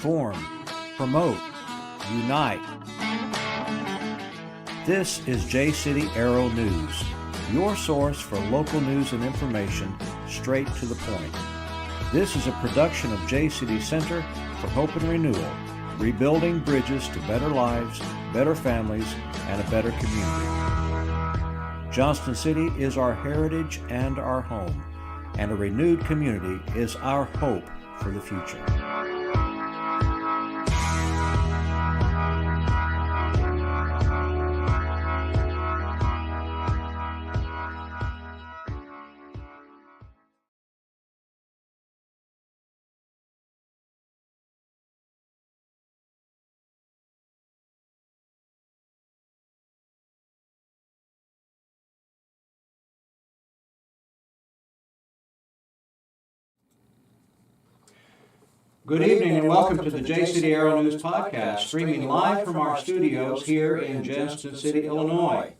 inform, promote, unite. This is JCity Arrow News, your source for local news and information straight to the point. This is a production of JCity Center for Hope and Renewal, rebuilding bridges to better lives, better families, and a better community. Johnston City is our heritage and our home, and a renewed community is our hope for the future. Good evening and welcome to the JCity Arrow News Podcast, streaming live from our studios here in Johnston City, Illinois.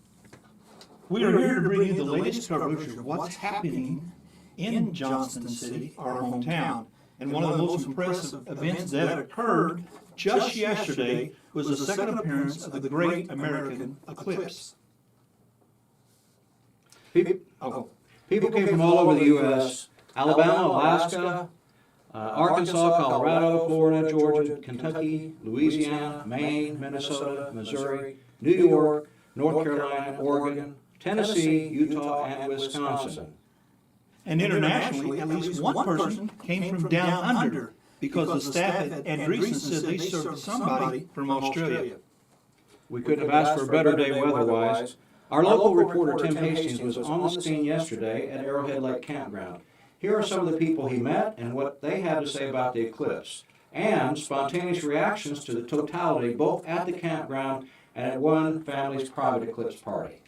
We are here to bring you the latest coverage of what's happening in Johnston City, our hometown. And one of the most impressive events that occurred just yesterday was the second appearance of the Great American Eclipse. People came from all over the U.S., Alabama, Alaska, Arkansas, Colorado, Florida, Georgia, Kentucky, Louisiana, Maine, Minnesota, Missouri, New York, North Carolina, Oregon, Tennessee, Utah, and Wisconsin. And internationally, at least one person came from down under because the staff at Andreessen said they served somebody from Australia. We couldn't have asked for a better day weather-wise. Our local reporter, Tim Hastings, was on the scene yesterday at Arrowhead Lake Campground. Here are some of the people he met and what they had to say about the eclipse, and spontaneous reactions to the totality both at the campground and at one family's private eclipse party.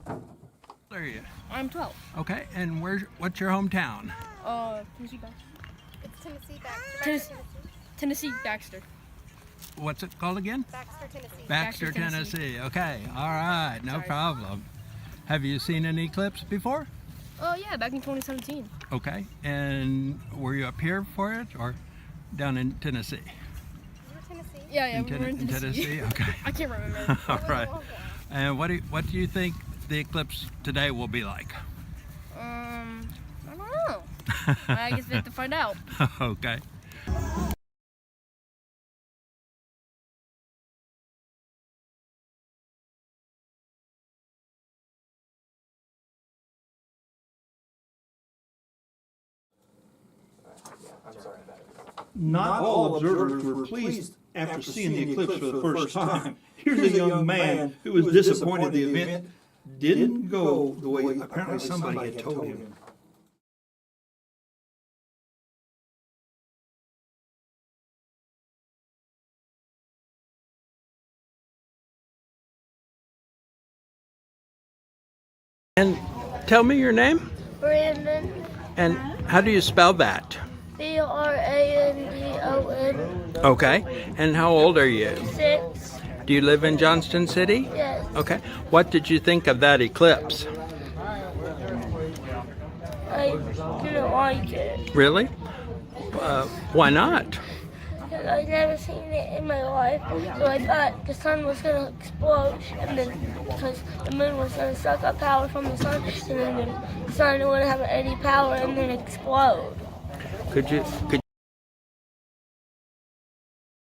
How old are you? I'm 12. Okay, and what's your hometown? Tennessee Baxter. It's Tennessee Baxter. Tennessee Baxter. What's it called again? Baxter, Tennessee. Baxter, Tennessee. Okay, all right, no problem. Have you seen an eclipse before? Oh yeah, back in 2017. Okay, and were you up here for it or down in Tennessee? Tennessee. Yeah, We were in Tennessee. Okay. I can't remember. All right. And what do you think the eclipse today will be like? I don't know. I guess we have to find out. Okay. Not all observers were pleased after seeing the eclipse for the first time. Here's a young man who was disappointed the event didn't go the way apparently somebody had told him. And tell me your name. Brandon, And how do you spell that? Brandon. Okay. And how old are you? 6. Do you live in Johnston City? Yes. Okay. What did you think of that eclipse? I didn't like it. Really? Why not? Because I've never seen it in my life. So I thought the sun was going to explode. And then because the moon was going to suck up power from the sun. And then the sun wouldn't have any power and then explode. Could you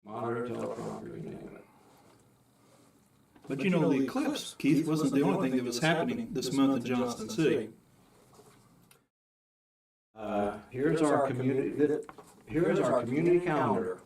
Monitor, teleprompter, you name it. But you know, the eclipse, Keith, wasn't the only thing that was happening this month in Johnston City. Here's our community calendar.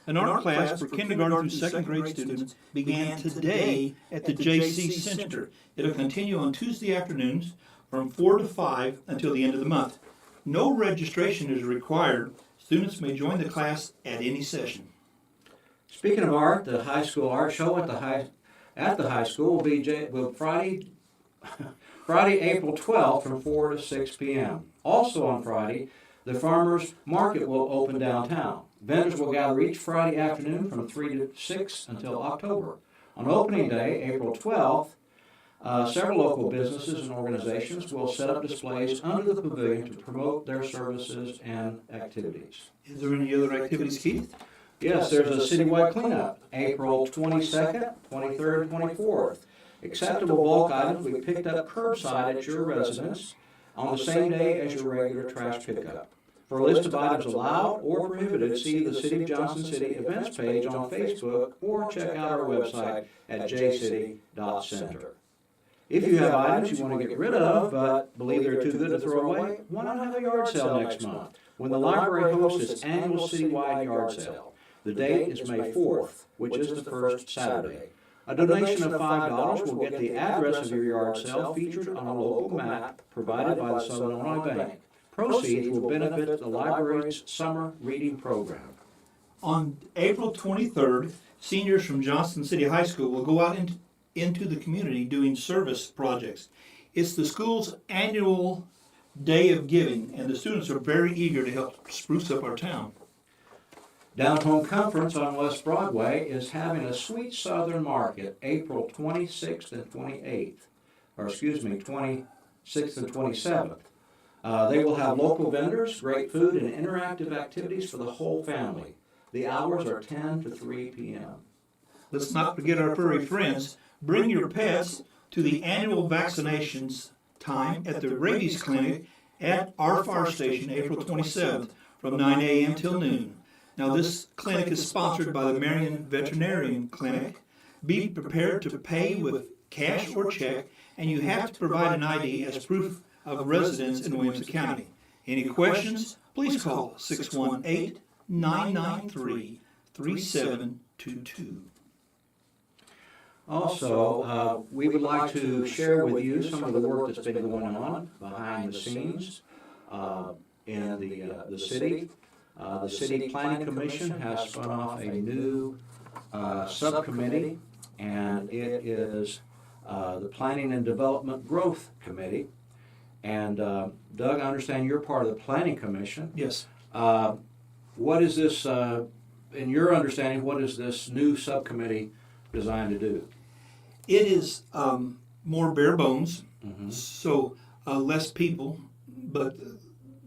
An art class for kindergarten through second grade students began today at the JCity Center. It'll continue on Tuesday afternoons from 4 to 5 until the end of the month. No registration is required. Students may join the class at any session. Speaking of art, the high school art show at the high school will be Friday, April 12th from 4 to 6 p.m. Also on Friday, The farmers market will open downtown. Vendors will gather each Friday afternoon from 3 to 6 until October. On opening day, April 12th, several local businesses and organizations will set up displays under the pavilion to promote their services and activities. Is there any other activities, Keith? Yes, there's a citywide cleanup, April 22nd, 23rd, and 24th. Acceptable bulk items will be picked up curbside at your residence on the same day as your regular trash pickup. For a list of items allowed or prohibited, see the City of Johnson City events page on Facebook or check out our website at jcity.center. If you have items you want to get rid of but believe they're too good to throw away, why not have a yard sale next month when the library hosts its annual citywide yard sale? The date is May 4th, which is the first Saturday. A donation of $5 will get the address of your yard sale featured on a local map provided by the Southern Illinois Bank. Proceeds will benefit the library's summer reading program. On April 23rd, seniors from Johnson City High School will go out into the community doing service projects. It's the school's annual day of giving, and the students are very eager to help spruce up our town. Downtown Conference on West Broadway is having a Sweet Southern Market April 26th and 28th, 26th and 27th. They will have local vendors, great food, and interactive activities for the whole family. The hours are 10 to 3 p.m. Let's not forget our furry friends. Bring your pets to the annual vaccinations time at the rabies clinic at our fire station April 27th from 9 a.m. till noon. Now, this clinic is sponsored by the Marion Veterinarian Clinic. Be prepared to pay with cash or check, and you have to provide an ID as proof of residence in Williamson County. Any questions? Please call 618-993-3722. Also, we would like to share with you some of the work that's been going on behind the scenes in the city. The City Planning Commission has spun off a new subcommittee, and it is the Planning and Development Growth Committee. And Doug, I understand you're part of the Planning Commission. Yes. What is this, in your understanding, what is this new subcommittee designed to do? It is more bare bones, Mm-hmm. so less people, but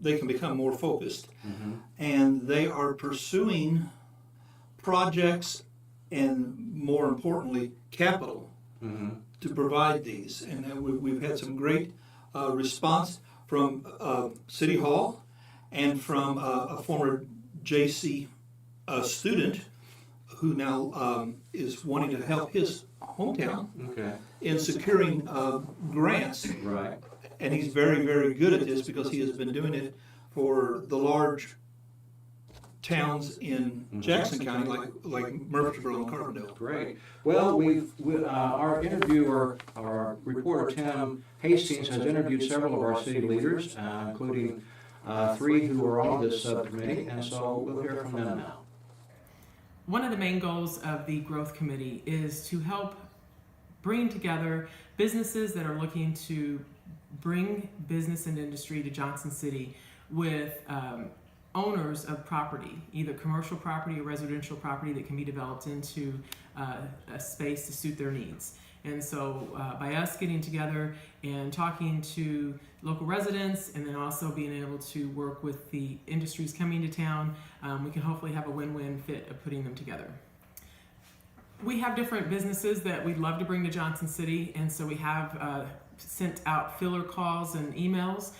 they can become more focused. Mm-hmm. And they are pursuing projects and, more importantly, capital Mm-hmm. to provide these. And we've had some great response from City Hall and from a former JC student who now is wanting to help his hometown Okay. in securing grants. Right. And he's very, very good at this because he has been doing it for the large towns in Jackson County, like Murfreesboro and Carbondale. Great. Well, our interviewer, our reporter Tim Hastings, has interviewed several of our city leaders, including 3 who are on this subcommittee, and so we'll hear from them now. One of the main goals of the Growth Committee is to help bring together businesses that are looking to bring business and industry to Johnson City with owners of property, either commercial property or residential property that can be developed into a space to suit their needs. And so by us getting together and talking to local residents and then also being able to work with the industries coming to town, we can hopefully have a win-win fit of putting them together. We have different businesses that we'd love to bring to Johnson City, and so we have sent out filler calls and emails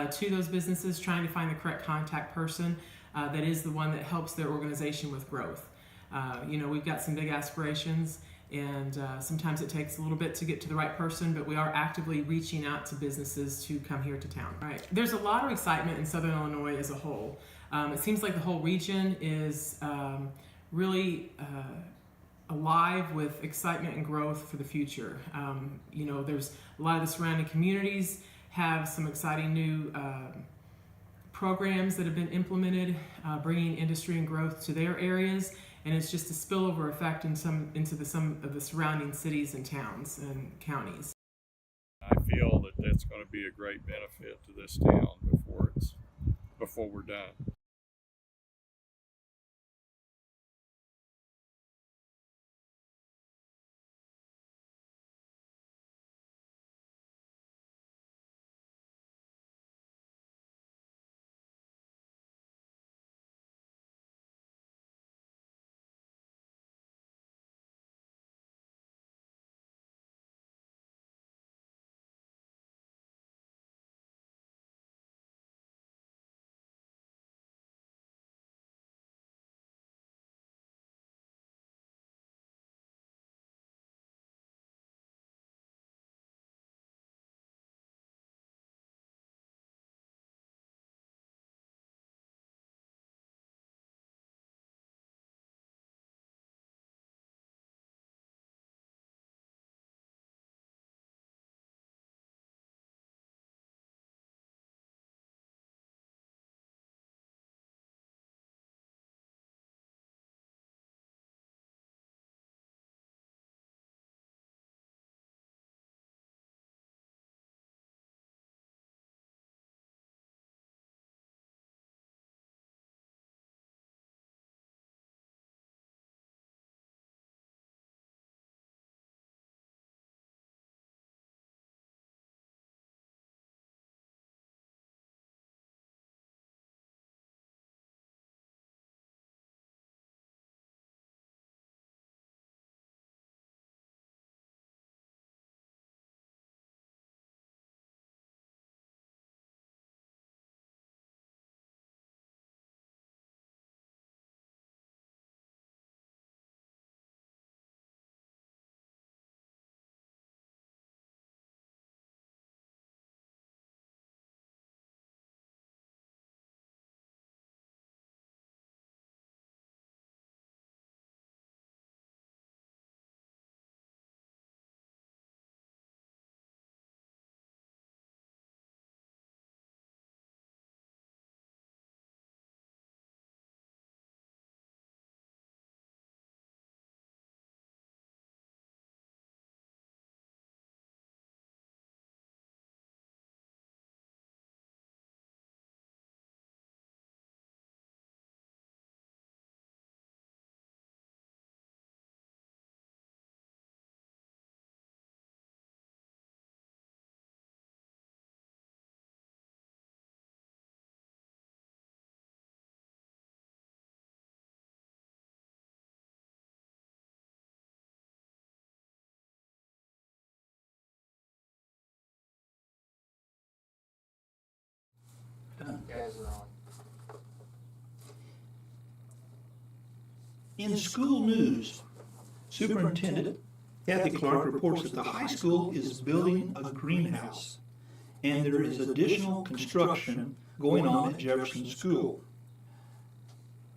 to those businesses trying to find the correct contact person that is the one that helps their organization with growth. We've got some big aspirations, and sometimes it takes a little bit to get to the right person, but we are actively reaching out to businesses to come here to town. Right. There's a lot of excitement in Southern Illinois as a whole. It seems like the whole region is really alive with excitement and growth for the future. There's a lot of the surrounding communities have some exciting new programs that have been implemented, bringing industry and growth to their areas, and it's just a spillover effect into some of the surrounding cities and towns and counties. I feel that that's going to be a great benefit to this town before it's before we're done. In school news, Superintendent Kathy Clark reports that the high school is building a greenhouse, and there is additional construction going on at Jefferson School.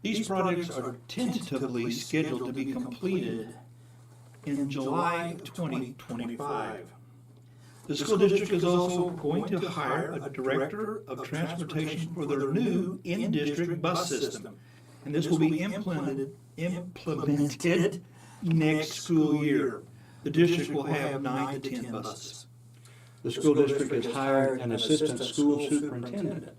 These projects are tentatively scheduled to be completed in July 2025. The school district is also going to hire a director of transportation for their new in-district bus system, and this will be implemented next school year. The district will have 9 to 10 buses. The school district has hired an assistant school superintendent.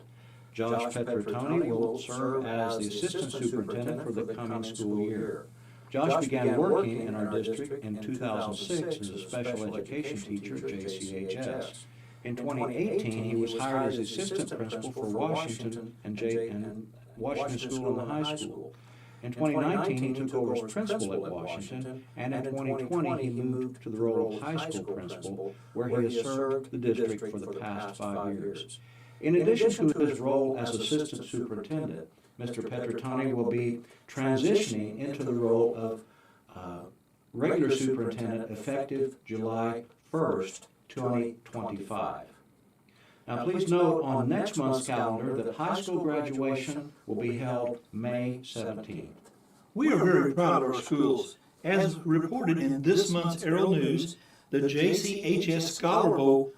Josh Petrotoni will serve as the assistant superintendent for the coming school year. Josh began working in our district in 2006 as a special education teacher at JCHS. In 2018, he was hired as assistant principal for Washington and Washington School and the high school. In 2019, he took over as principal at Washington, and in 2020, he moved to the role of high school principal, where he has served the district for the past 5 years. In addition to his role as assistant superintendent, Mr. Petrotoni will be transitioning into the role of regular superintendent effective July 1st, 2025. Now please note on next month's calendar that high school graduation will be held May 17th. We are very proud of our schools. As reported in this month's Herald News, the JCHS Scholar Bowl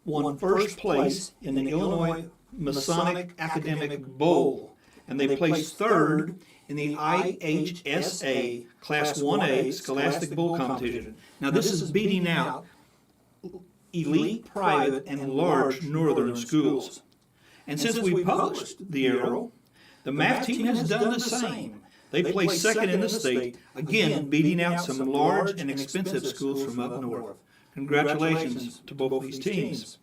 won first place in the Illinois Masonic Academic Bowl, and they placed third in the IHSA Class 1A Scholastic Bowl competition. Now this is beating out elite private and large northern schools. And since we published the Arrow, the math team has done the same. They placed second in the state, again beating out some large and expensive schools from up north. Congratulations to both these teams.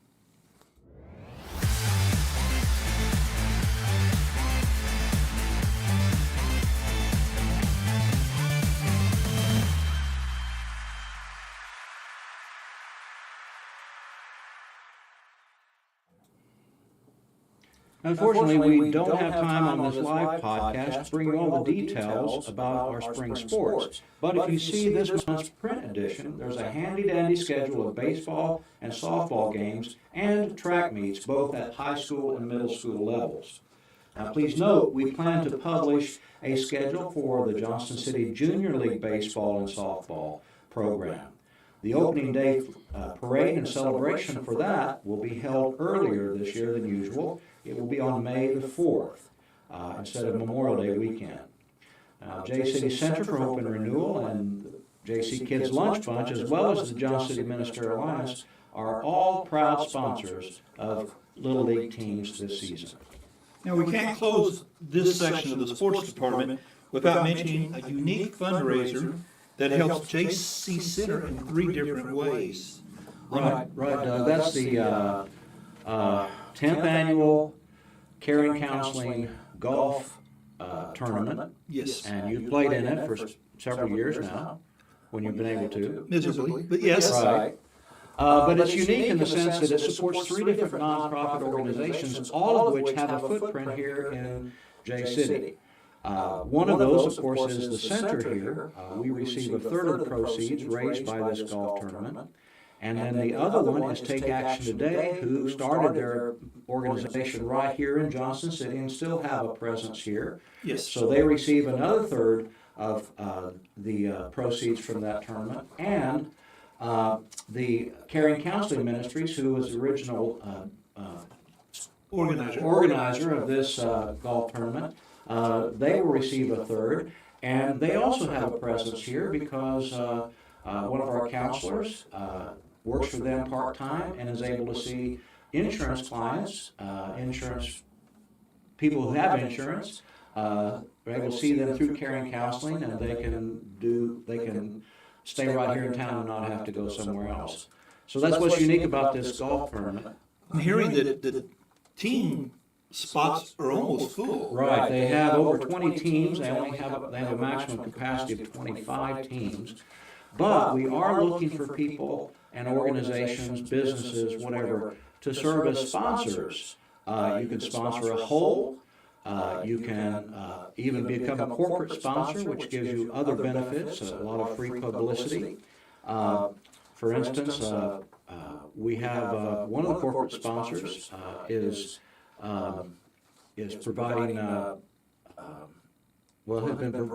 Unfortunately, we don't have time on this live podcast to bring you all the details about our spring sports. But if you see this month's print edition, there's a handy-dandy schedule of baseball and softball games and track meets, both at high school and middle school levels. Now, please note, we plan to publish a schedule for the Johnston City Junior League Baseball and Softball program. The opening day parade and celebration for that will be held earlier this year than usual. It will be on May the 4th instead of Memorial Day weekend. JCity Center for Hope and Renewal and the JC Kids Lunch Bunch, as well as the Johnston City Ministerial Alliance, are all proud sponsors of Little League teams this season. Now, we can't close this section of the sports department without mentioning a unique fundraiser that helps JC Center in 3 different ways. Right, Doug. That's the 10th annual Caring Counseling Golf Tournament. Yes. And you've played in it for several years now, when you've been able to. Miserably, but yes. Right. But it's unique in the sense that it supports 3 different nonprofit organizations, all of which have a footprint here in JCity. One of those, of course, is the center here. We receive a third of the proceeds raised by this golf tournament. And then the other one is Take Action Today, who started their organization right here in Johnston City and still have a presence here. Yes. So they receive another third of the proceeds from that tournament. And the Caring Counseling Ministries, who was the original organizer of this golf tournament, they will receive a third. And they also have a presence here because one of our counselors works for them part-time and is able to see insurance clients, people who have insurance, are able to see them through Caring Counseling, and they can stay right here in town and not have to go somewhere else. So that's what's unique about this golf tournament. I'm hearing that the team spots are almost full. Right, they have over 20 teams. They have a maximum capacity of 25 teams. But we are looking for people and organizations, businesses, whatever, to serve as sponsors. You can sponsor a hole. You can even become a corporate sponsor, which gives you other benefits, a lot of free publicity. For instance, we have one of the corporate sponsors is providing, has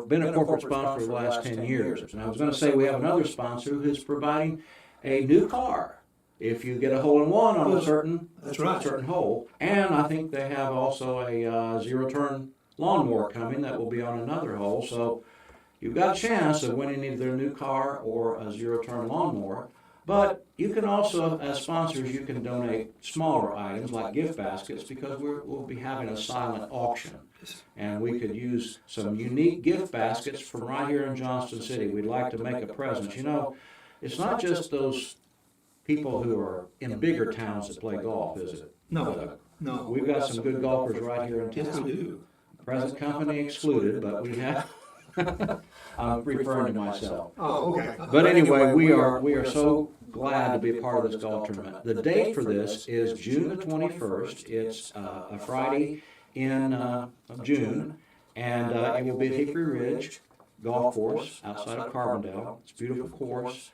been a corporate sponsor for the last 10 years. And I was going to say we have another sponsor who's providing a new car if you get a hole-in-one on a certain hole. And I think they have also a zero-turn lawnmower coming that will be on another hole. So you've got a chance of winning either a new car or a zero-turn lawnmower. But you can also, as sponsors, you can donate smaller items like gift baskets because we'll be having a silent auction. And we could use some unique gift baskets from right here in Johnston City. We'd like to make a presence. You know, it's not just those people who are in bigger towns that play golf, is it? No. We've got some good golfers right here in town. Yes, we do. Present company excluded, but we have. I'm referring to myself. Oh, okay. But anyway, we are so glad to be a part of this golf tournament. The date for this is June the 21st. It's a Friday in June, and it will be at Hickory Ridge Golf Course outside of Carbondale. It's a beautiful course.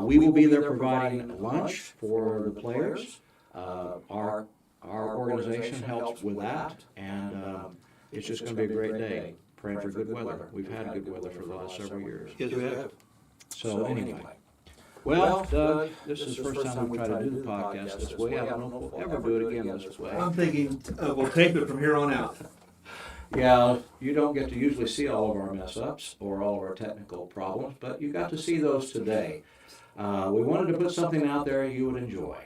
We will be there providing lunch for the players. Our organization helps with that, and it's just going to be a great day. Praying for good weather. We've had good weather for the last several years. Yes, we have. So anyway. Well, Doug, this is the first time we've tried to do the podcast this way. I don't know if we'll ever do it again this way. I'm thinking we'll tape it from here on out. Yeah, you don't get to usually see all of our mess-ups or all of our technical problems, but you got to see those today. We wanted to put something out there you would enjoy.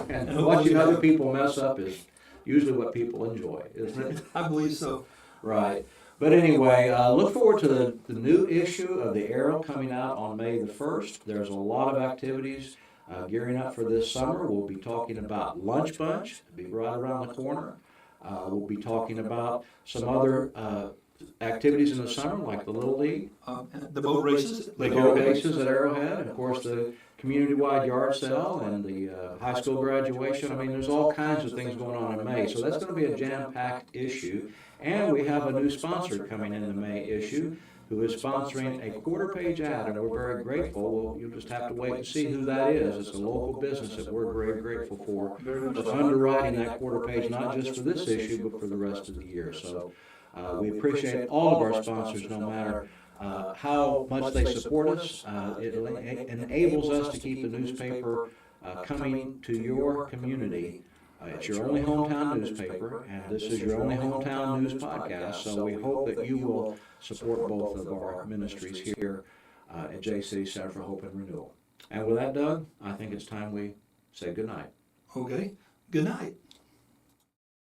And watching other people mess up is usually what people enjoy, isn't it? I believe so. Right. But anyway, look forward to the new issue of the Arrow coming out on May the 1st. There's a lot of activities gearing up for this summer. We'll be talking about Lunch Bunch, it'll be right around the corner. We'll be talking about some other activities in the summer, like the Little League, The boat races. the boat races at Arrowhead, and of course the community-wide yard sale and the high school graduation. I mean, there's all kinds of things going on in May, so that's going to be a jam-packed issue. And we have a new sponsor coming in the May issue who is sponsoring a quarter-page ad, and we're very grateful. Well, you'll just have to wait and see who that is. It's a local business that we're very grateful for underwriting that quarter page, not just for this issue, but for the rest of the year. So we appreciate all of our sponsors, no matter how much they support us. It enables us to keep the newspaper coming to your community. It's your only hometown newspaper, and this is your only hometown news podcast, so we hope that you will support both of our ministries here at JCity Center for Hope and Renewal. And with that, Doug, I think it's time we say goodnight. Okay. Good night.